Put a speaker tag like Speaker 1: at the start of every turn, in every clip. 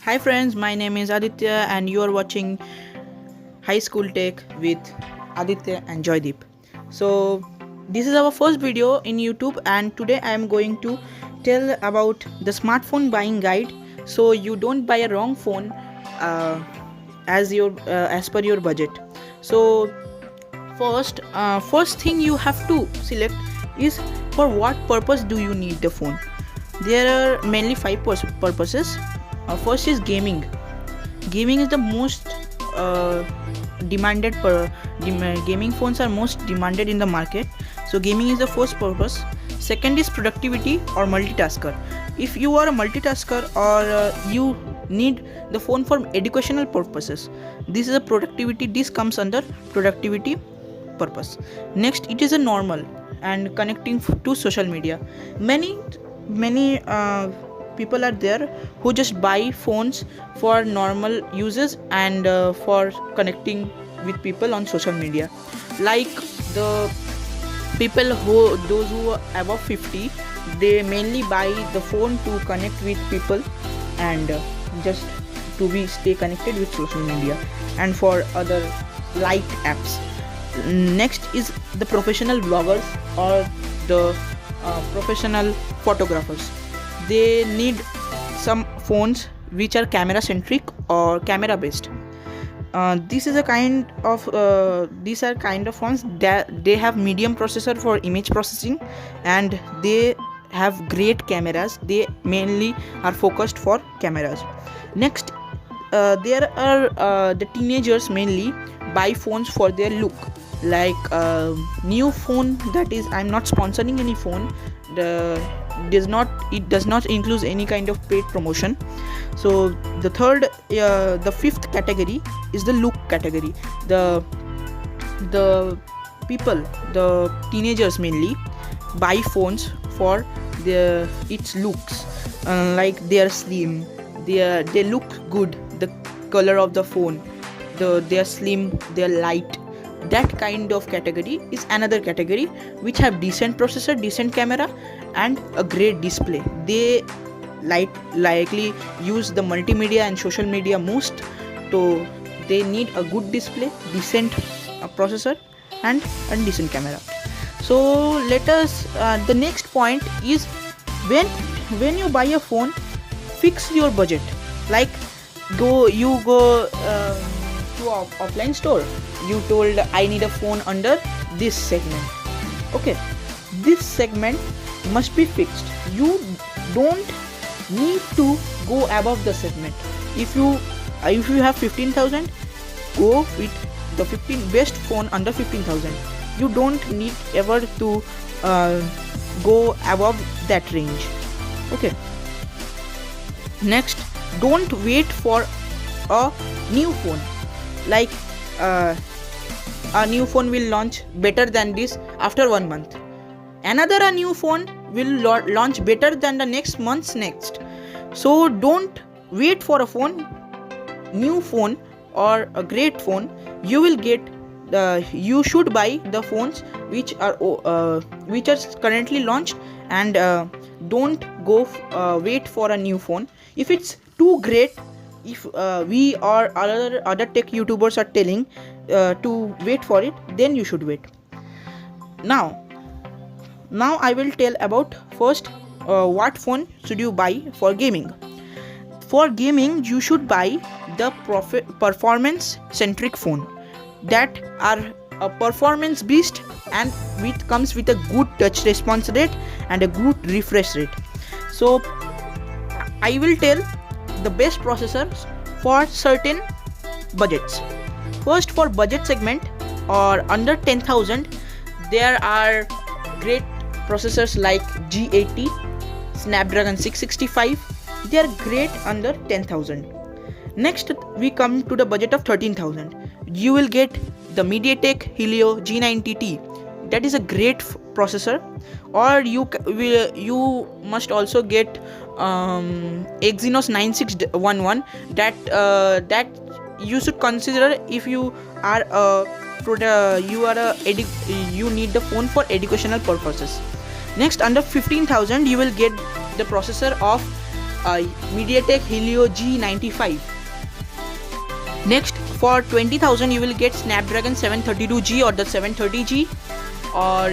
Speaker 1: Hi friends, my name is Aditya and you are watching High School Tech with Aditya and Joydeep. So this is our first video in YouTube and today I am going to tell about the smartphone buying guide so you don't buy a wrong phone as per your budget. So first thing you have to select is for what purpose do you need the phone. There are mainly five purposes. First is gaming. Gaming is the most gaming phones are most demanded in the market. So gaming is the first purpose. Second is productivity or multitasker. If you are a multitasker or you need the phone for educational purposes, this is a productivity. This comes under productivity purpose. Next, it is a normal and connecting to social media. Many people are there who just buy phones for normal uses and for connecting with people on social media, like the people those who are above 50, they mainly buy the phone to connect with people and just to stay connected with social media and for other like apps. Next is the professional bloggers or the professional photographers. They need some phones which are camera centric or camera based. These are kind of phones that they have medium processor for image processing and they have great cameras. They mainly are focused for cameras. Next, there are the teenagers mainly buy phones for their look, like new phone, that is, I'm not sponsoring any phone, it does not include any kind of paid promotion. So the fifth category is the look category. The teenagers mainly buy phones for its looks, like they are slim, they look good, the color of the phone, they are slim, they are light. That kind of category is another category which have decent processor, decent camera and a great display. They likely use the multimedia and social media most, so they need a good display, decent processor and decent camera. So let us the next point is when you buy a phone, fix your budget. Like go to an offline store, you told I need a phone under this segment. Okay, this segment must be fixed. You don't need to go above the segment. If you have 15,000, go with the 15 best phone under 15,000. You don't need ever to go above that range. Okay, next, don't wait for a new phone. Like a new phone will launch better than this after 1 month. A new phone will launch better than the next month's next. So don't wait for a new phone or a great phone. You will get you should buy the phones which are currently launched and don't go wait for a new phone. If it's too great, if we or other tech YouTubers are telling to wait for it, then you should wait. Now I will tell about first what phone should you buy for gaming. For gaming, you should buy the performance centric phone that are a performance beast and comes with a good touch response rate and a good refresh rate. So I will tell the best processors for certain budgets. First, for budget segment or under 10,000, there are great processors like G80, Snapdragon 665. They are great under 10,000. Next, we come to the budget of 13,000. You will get the MediaTek Helio G90T. That is a great processor. Or you must also get Exynos 9611. That you should consider if you are you need the phone for educational purposes. Next, under 15,000, you will get the processor of MediaTek Helio G95. Next, for 20,000 you will get Snapdragon 732G or the 730G, or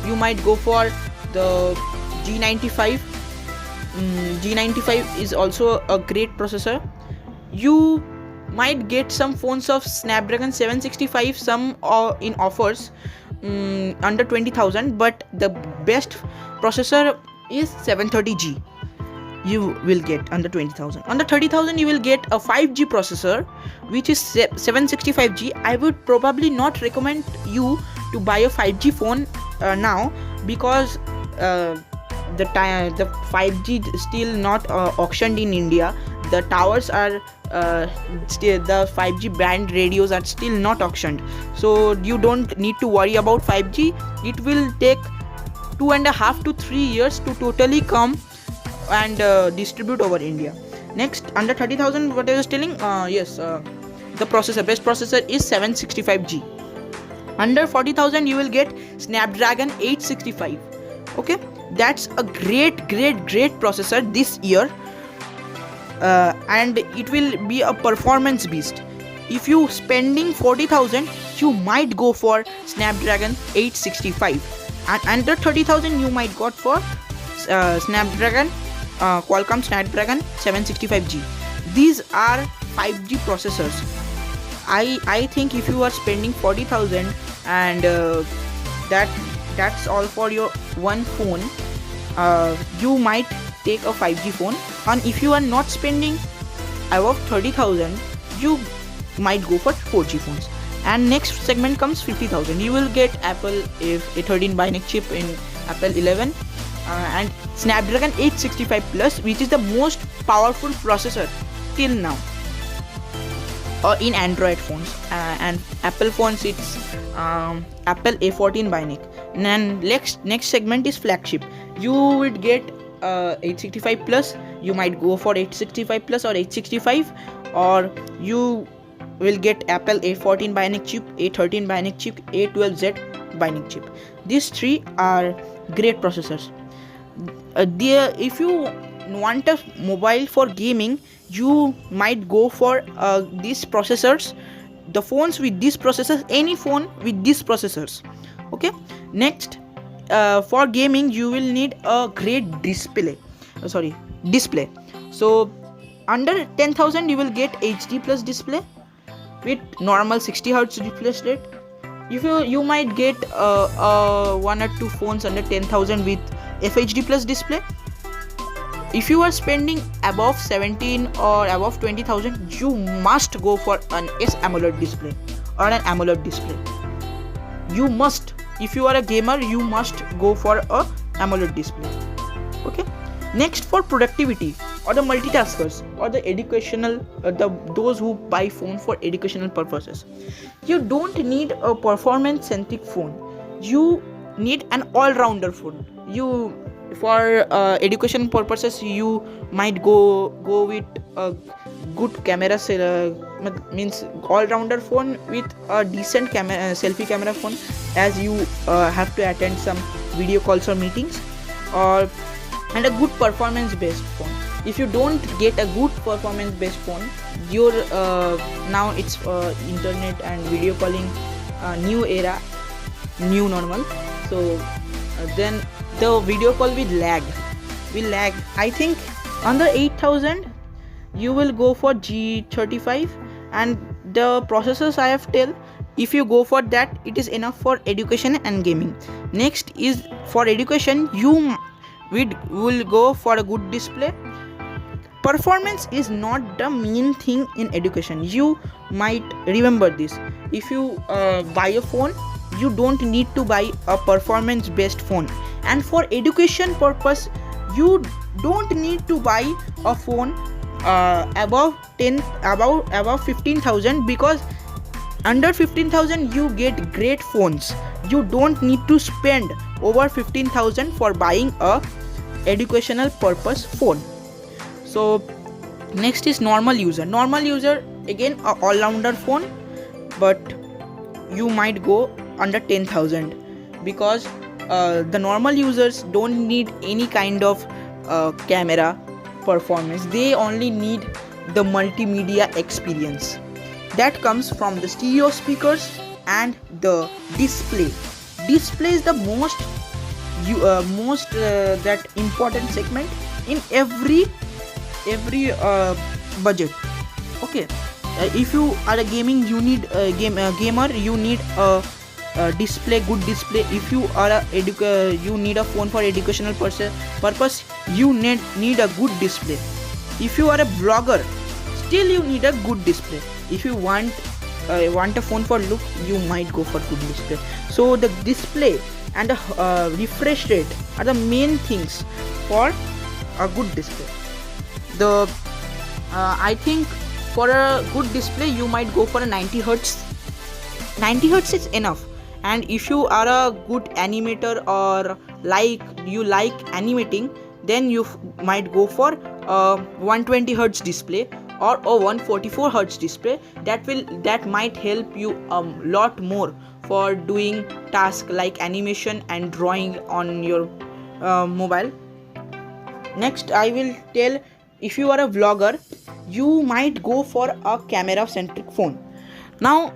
Speaker 1: you might go for the G95. G95 is also a great processor. You might get some phones of Snapdragon 765, some in offers under 20,000, but the best processor is 730G. You will get under 20,000. Under 30,000 you will get a 5G processor, which is 765G. I would probably not recommend you to buy a 5G phone now, because the 5G is still not auctioned in India. The towers are still, the 5G band radios are still not auctioned, so you don't need to worry about 5G. It will take 2.5 to 3 years to totally come and distribute over India. Next, under 30,000, what I was telling, the best processor is 765G. Under 40,000 you will get Snapdragon 865. Okay, that's a great processor this year, and it will be a performance beast. If you spending 40,000, you might go for Snapdragon 865, and under 30,000 you might go for Qualcomm Snapdragon 765G. These are 5G processors. I think if you are spending 40,000 and that's all for your one phone, you might take a 5G phone. And if you are not spending above 30,000, you might go for 4G phones. And next segment comes 50,000. You will get Apple A13 Bionic chip in Apple 11 and Snapdragon 865 Plus, which is the most powerful processor till now in Android phones. And Apple phones, it's Apple A14 Bionic. And next segment is flagship. You would get 865 Plus. You might go for 865 Plus or 865, or you will get Apple A14 Bionic chip, A13 Bionic chip, A12Z Bionic chip. These three are great processors. If you want a mobile for gaming, you might go for these processors, the phones with these processors, any phone with these processors. Okay, next, for gaming you will need a great display. So under 10,000 you will get HD plus display with normal 60 Hz refresh rate. If you might get one or two phones under 10,000 with FHD plus display. If you are spending above 17 or above 20,000, you must go for an AMOLED display or an AMOLED display. You must. If you are a gamer, you must go for a AMOLED display. Okay. Next, for productivity or the multitaskers or the educational, those who buy phone for educational purposes, you don't need a performance-centric phone. You need an all-rounder phone. For education purposes, you might go with a good camera, means all-rounder phone with a decent selfie camera phone, as you have to attend some video calls or meetings, and a good performance-based phone. If you don't get a good performance-based phone, your now it's internet and video calling new era, new normal. So then the video call will lag. I think under 8,000 you will go for G35, and the processors I have tell, if you go for that, it is enough for education and gaming. Next is for education, you will go for a good display. Performance is not the main thing in education. You might remember this. If you buy a phone, you don't need to buy a performance based phone, and for education purpose you don't need to buy a phone above 15,000, because under 15,000 you get great phones. You don't need to spend over 15,000 for buying a educational purpose phone. So next is normal user, again a all-rounder phone, but you might go under 10,000, because the normal users don't need any kind of camera. performance. They only need the multimedia experience that comes from the stereo speakers and the display. Display is the most that important segment in every budget. Okay, if you are a gaming, you need a gamer, you need a display, good display. If you are a you need a phone for educational purpose, you need a good display. If you are a vlogger, still you need a good display. If you want a phone for look, you might go for good display. So the display and the refresh rate are the main things for a good display. The I think for a good display you might go for a 90 hertz. 90 hertz is enough. And if you are a good animator or you like animating, then you might go for a 120 hertz display or a 144 hertz display. That might help you a lot more for doing tasks like animation and drawing on your mobile. Next, I will tell, if you are a vlogger, you might go for a camera centric phone. Now,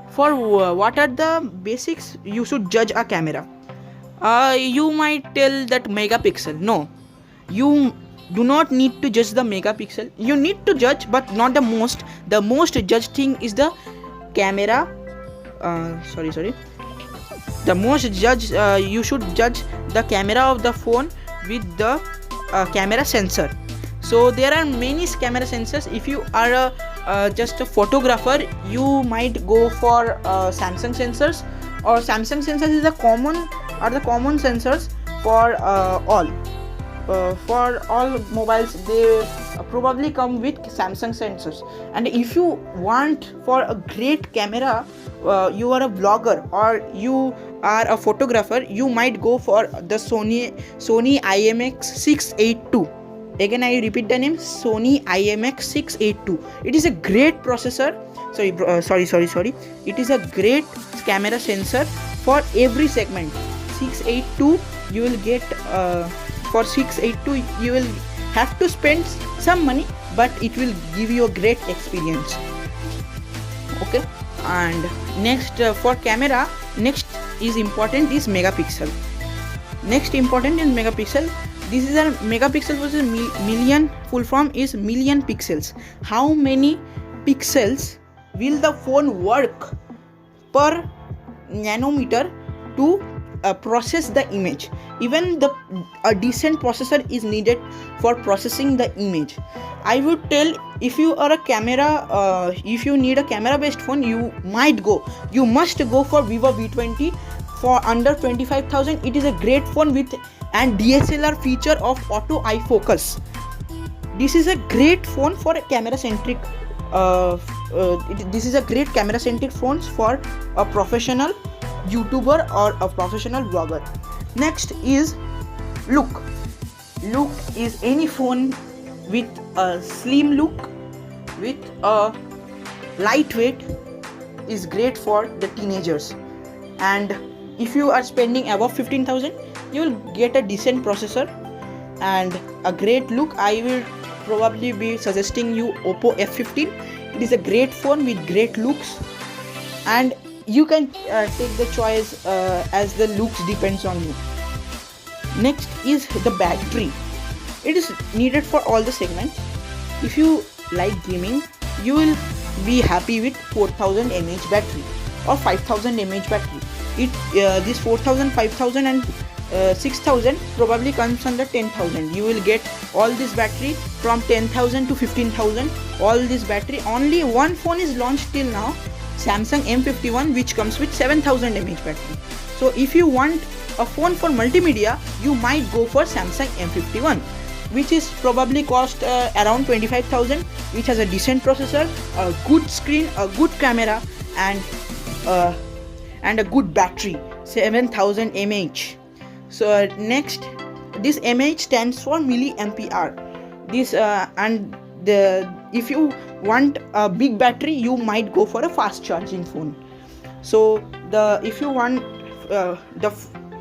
Speaker 1: for what are the basics you should judge a camera? You might tell that megapixel. No, you do not need to judge the megapixel. You need to judge, but not the most. The most judged thing is the camera. The most judge you should judge the camera of the phone with the camera sensor. So there are many camera sensors. If you are just a photographer, you might go for Samsung sensors, or Samsung sensors is the common sensors for all. For all mobiles, they probably come with Samsung sensors. And if you want for a great camera, you are a vlogger or you are a photographer, you might go for the Sony IMX682. Again, I repeat the name, Sony IMX682. It is a great processor. Sorry. It is a great camera sensor for every segment. 682, you will get for 682 you will have to spend some money, but it will give you a great experience. Okay, and next for camera, next is important is megapixel. Next important is megapixel. This is a megapixel versus million. Full form is million pixels. How many pixels will the phone work per nanometer to process the image? Even a decent processor is needed for processing the image. I would tell, if you are a camera, if you need a camera based phone, you must go for Vivo V20 for under 25,000. It is a great phone with and DSLR feature of auto eye focus. This is a great phone for a camera centric. This is a great camera centric phones for a professional YouTuber or a professional vlogger. Next is look. Look is any phone with a slim look, with a lightweight, is great for the teenagers. And if you are spending above 15,000, you will get a decent processor and a great look. I will probably be suggesting you Oppo F15. It is a great phone with great looks, and you can take the choice as the looks depends on you. Next is the battery. It is needed for all the segments. If you like gaming, you will be happy with 4000 mAh battery or 5000 mAh battery. This 4000, 5000 and 6000 probably comes under 10,000. You will get all this battery from 10,000 to 15,000. All this battery, only one phone is launched till now, Samsung M51, which comes with 7000 mAh battery. So if you want a phone for multimedia, you might go for Samsung M51, which is probably cost around 25,000, which has a decent processor, a good screen, a good camera, and a good battery, 7000 mAh. So next, this mAh stands for milliampere. This if you want a big battery, you might go for a fast charging phone. So if you want the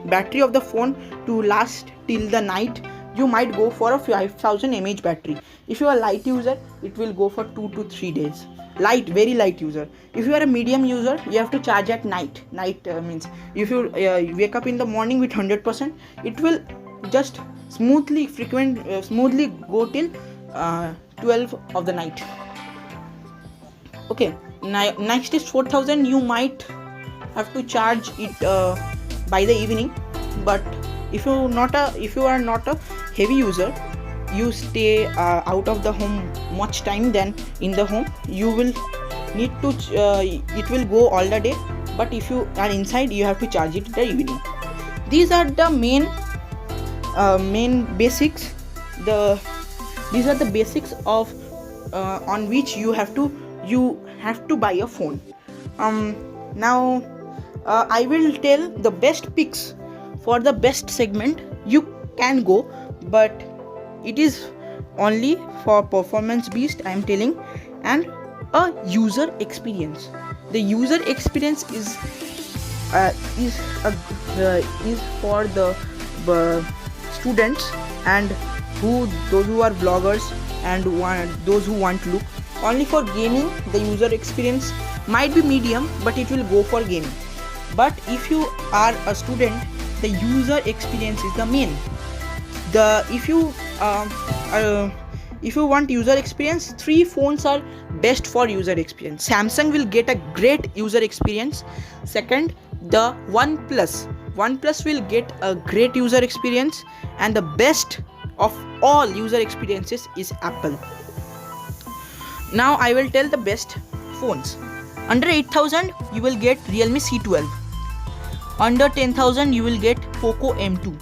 Speaker 1: battery of the phone to last till the night, you might go for a 5000 mAh battery. If you are a light user, it will go for 2 to 3 days. Light, very light user. If you are a medium user, you have to charge at night. Night means if you wake up in the morning with 100%, it will just smoothly go till 12 of the night. Okay, next is 4000. You might have to charge it by the evening, but if you are not a heavy user, you stay out of the home much time than in the home, you will need to it will go all the day, but if you are inside, you have to charge it in the evening. These are the main basics. These are the basics of on which you have to buy a phone. Now I will tell the best picks for the best segment you can go, but it is only for performance beast I am telling, and a user experience. The user experience is for the students and those who are vloggers and those who want to look. Only for gaming, the user experience might be medium, but it will go for gaming. But if you are a student, the user experience is the main. If you want user experience, 3 phones are best for user experience. Samsung will get a great user experience. Second, the OnePlus will get a great user experience, and the best of all user experiences is Apple. Now I will tell the best phones. Under 8000 you will get Realme C12. Under 10,000 you will get Poco M2.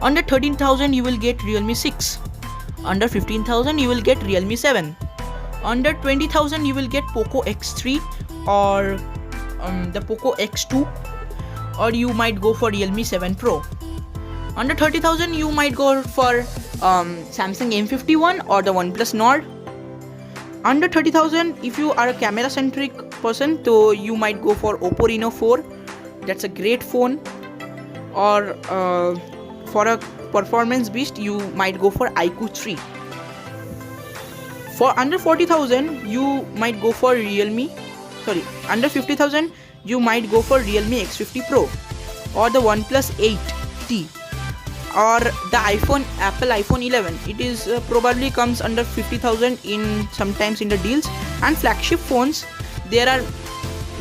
Speaker 1: Under 13,000 you will get Realme 6. Under 15,000 you will get Realme 7. Under 20,000 you will get Poco X3 or the Poco X2, or you might go for Realme 7 Pro. Under 30,000 you might go for Samsung M51 or the OnePlus Nord. Under 30,000, if you are a camera centric person, so you might go for Oppo Reno 4. That's a great phone. Or for a performance beast, you might go for iQOO 3. For under 40,000 you might go for under 50,000 you might go for Realme X50 Pro or the OnePlus 8T or the Apple iPhone 11. It is probably comes under 50,000 sometimes in the deals. And flagship phones, there are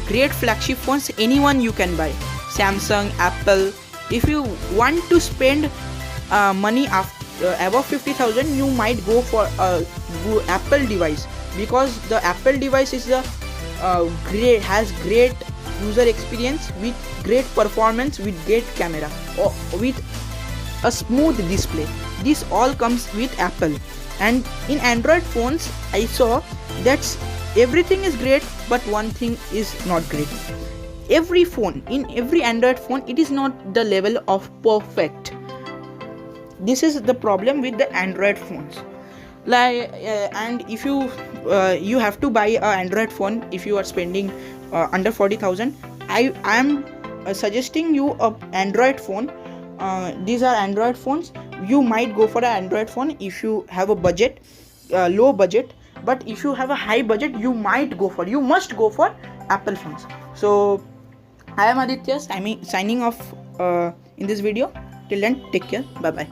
Speaker 1: great flagship phones, anyone you can buy. Samsung, Apple. If you want to spend money above 50,000, you might go for a Apple device, because the Apple device is has great user experience with great performance, with great camera, or with a smooth display. This all comes with Apple. And in Android phones, I saw that everything is great, but one thing is not great. Every Android phone, it is not the level of perfect. This is the problem with the Android phones. And if you have to buy an Android phone, if you are spending under 40,000, I am suggesting you a Android phone. These are Android phones. You might go for an Android phone if you have a budget, low budget. But if you have a high budget, you must go for Apple phones. So I am Aditya, signing off in this video. Till then, take care. Bye bye.